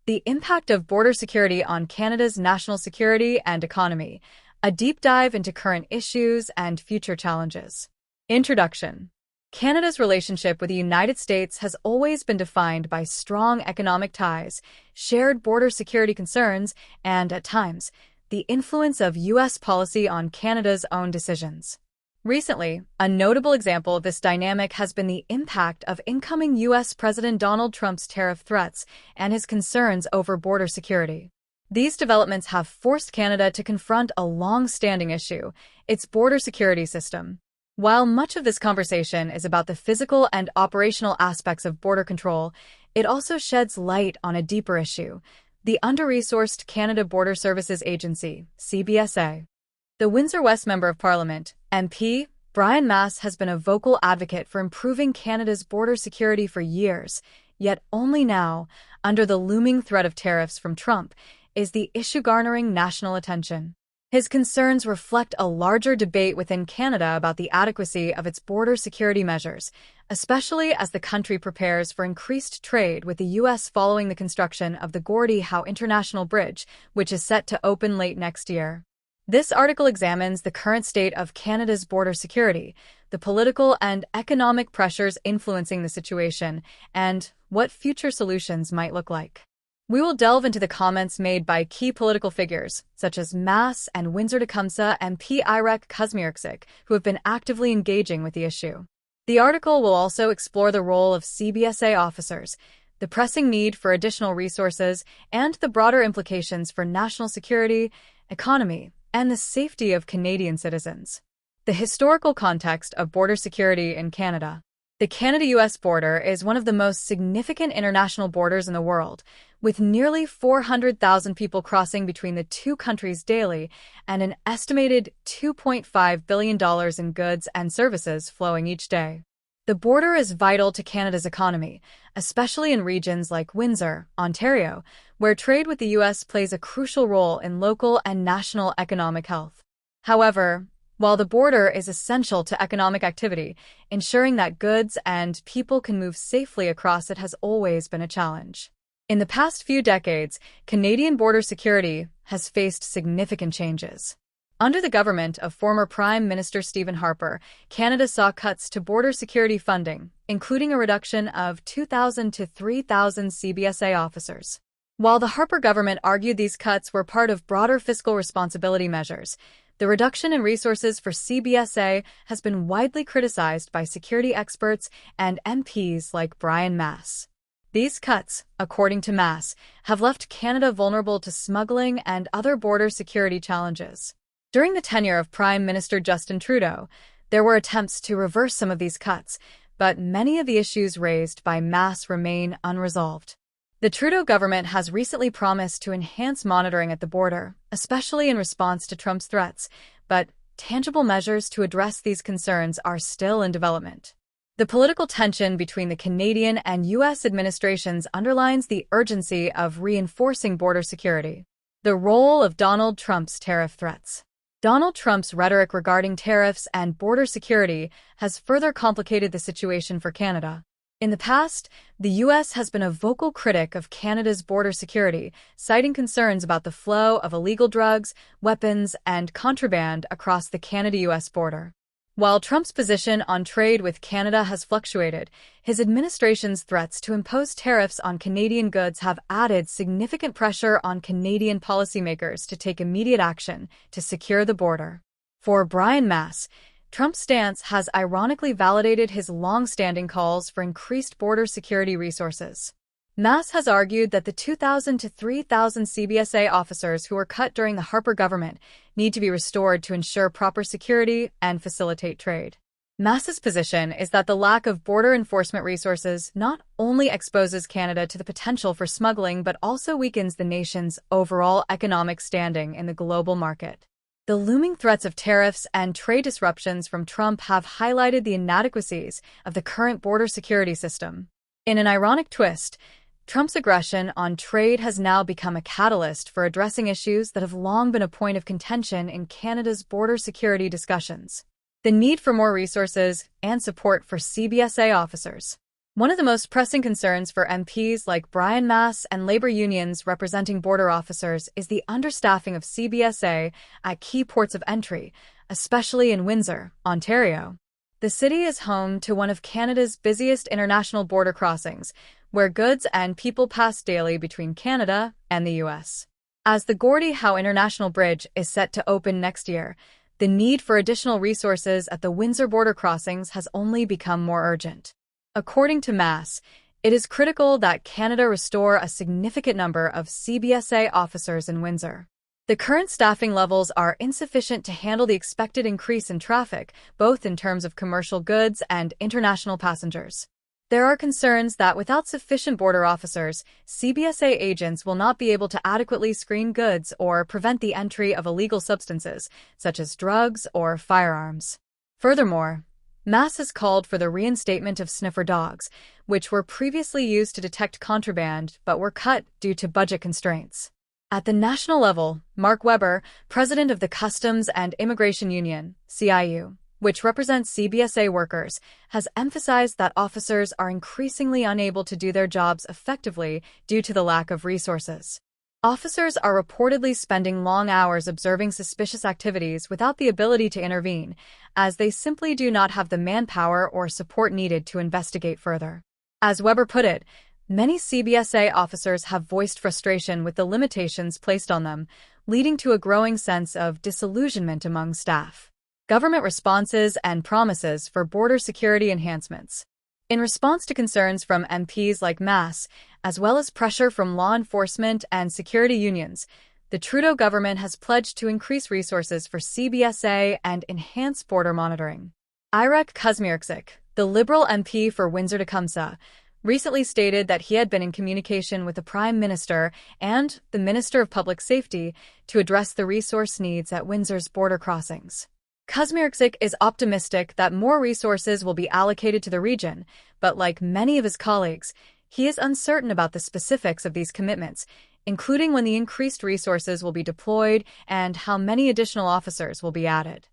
The impact of border security on Canada's national security and economy, a deep dive into current issues and future challenges. Introduction. Canada's relationship with the United States has always been defined by strong economic ties, shared border security concerns, and, at times, the influence of U.S. policy on Canada's own decisions. Recently, a notable example of this dynamic has been the impact of incoming U.S. President Donald Trump's tariff threats and his concerns over border security. These developments have forced Canada to confront a long-standing issue, its border security system. While much of this conversation is about the physical and operational aspects of border control, it also sheds light on a deeper issue: the under-resourced Canada Border Services Agency, CBSA. The Windsor West Member of Parliament, MP, Brian Mass, has been a vocal advocate for improving Canada's border security for years, yet only now, under the looming threat of tariffs from Trump, is the issue garnering national attention. His concerns reflect a larger debate within Canada about the adequacy of its border security measures, especially as the country prepares for increased trade with the U.S. following the construction of the Gordie Howe International Bridge, which is set to open late next year. This article examines the current state of Canada's border security, the political and economic pressures influencing the situation, and what future solutions might look like. We will delve into the comments made by key political figures, such as Mass and Windsor-Tecumseh MP Irek Kuzmierczyk, who have been actively engaging with the issue. The article will also explore the role of CBSA officers, the pressing need for additional resources, and the broader implications for national security, economy, and the safety of Canadian citizens. The historical context of border security in Canada. The Canada-U.S. border is one of the most significant international borders in the world, with nearly 400,000 people crossing between the two countries daily and an estimated $2.5 billion in goods and services flowing each day. The border is vital to Canada's economy, especially in regions like Windsor, Ontario, where trade with the U.S. plays a crucial role in local and national economic health. However, while the border is essential to economic activity, ensuring that goods and people can move safely across it has always been a challenge. In the past few decades, Canadian border security has faced significant changes. Under the government of former Prime Minister Stephen Harper, Canada saw cuts to border security funding, including a reduction of 2,000 to 3,000 CBSA officers. While the Harper government argued these cuts were part of broader fiscal responsibility measures, the reduction in resources for CBSA has been widely criticized by security experts and MPs like Brian Mass. These cuts, according to Mass, have left Canada vulnerable to smuggling and other border security challenges. During the tenure of Prime Minister Justin Trudeau, there were attempts to reverse some of these cuts, but many of the issues raised by Mass remain unresolved. The Trudeau government has recently promised to enhance monitoring at the border, especially in response to Trump's threats, but tangible measures to address these concerns are still in development. The political tension between the Canadian and U.S. administrations underlines the urgency of reinforcing border security. The role of Donald Trump's tariff threats. Donald Trump's rhetoric regarding tariffs and border security has further complicated the situation for Canada. In the past, the U.S. has been a vocal critic of Canada's border security, citing concerns about the flow of illegal drugs, weapons, and contraband across the Canada-U.S. border. While Trump's position on trade with Canada has fluctuated, his administration's threats to impose tariffs on Canadian goods have added significant pressure on Canadian policymakers to take immediate action to secure the border. For Brian Mass, Trump's stance has ironically validated his long-standing calls for increased border security resources. Mass has argued that the 2,000 to 3,000 CBSA officers who were cut during the Harper government need to be restored to ensure proper security and facilitate trade. Mass's position is that the lack of border enforcement resources not only exposes Canada to the potential for smuggling but also weakens the nation's overall economic standing in the global market. The looming threats of tariffs and trade disruptions from Trump have highlighted the inadequacies of the current border security system. In an ironic twist, Trump's aggression on trade has now become a catalyst for addressing issues that have long been a point of contention in Canada's border security discussions. The need for more resources and support for CBSA officers. One of the most pressing concerns for MPs like Brian Mass and labor unions representing border officers is the understaffing of CBSA at key ports of entry, especially in Windsor, Ontario. The city is home to one of Canada's busiest international border crossings, where goods and people pass daily between Canada and the U.S. As the Gordie Howe International Bridge is set to open next year, the need for additional resources at the Windsor border crossings has only become more urgent. According to Mass, it is critical that Canada restore a significant number of CBSA officers in Windsor. The current staffing levels are insufficient to handle the expected increase in traffic, both in terms of commercial goods and international passengers. There are concerns that without sufficient border officers, CBSA agents will not be able to adequately screen goods or prevent the entry of illegal substances, such as drugs or firearms. Furthermore, Mass has called for the reinstatement of sniffer dogs, which were previously used to detect contraband but were cut due to budget constraints. At the national level, Mark Weber, president of the Customs and Immigration Union, CIU, which represents CBSA workers, has emphasized that officers are increasingly unable to do their jobs effectively due to the lack of resources. Officers are reportedly spending long hours observing suspicious activities without the ability to intervene, as they simply do not have the manpower or support needed to investigate further. As Weber put it, many CBSA officers have voiced frustration with the limitations placed on them, leading to a growing sense of disillusionment among staff. Government responses and promises for border security enhancements. In response to concerns from MPs like Mass, as well as pressure from law enforcement and security unions, the Trudeau government has pledged to increase resources for CBSA and enhance border monitoring. Irek Kuzmierczyk, the Liberal MP for Windsor-Tecumseh, recently stated that he had been in communication with the Prime Minister and the Minister of Public Safety to address the resource needs at Windsor's border crossings. Kuzmierczyk is optimistic that more resources will be allocated to the region, but like many of his colleagues, he is uncertain about the specifics of these commitments, including when the increased resources will be deployed and how many additional officers will be added.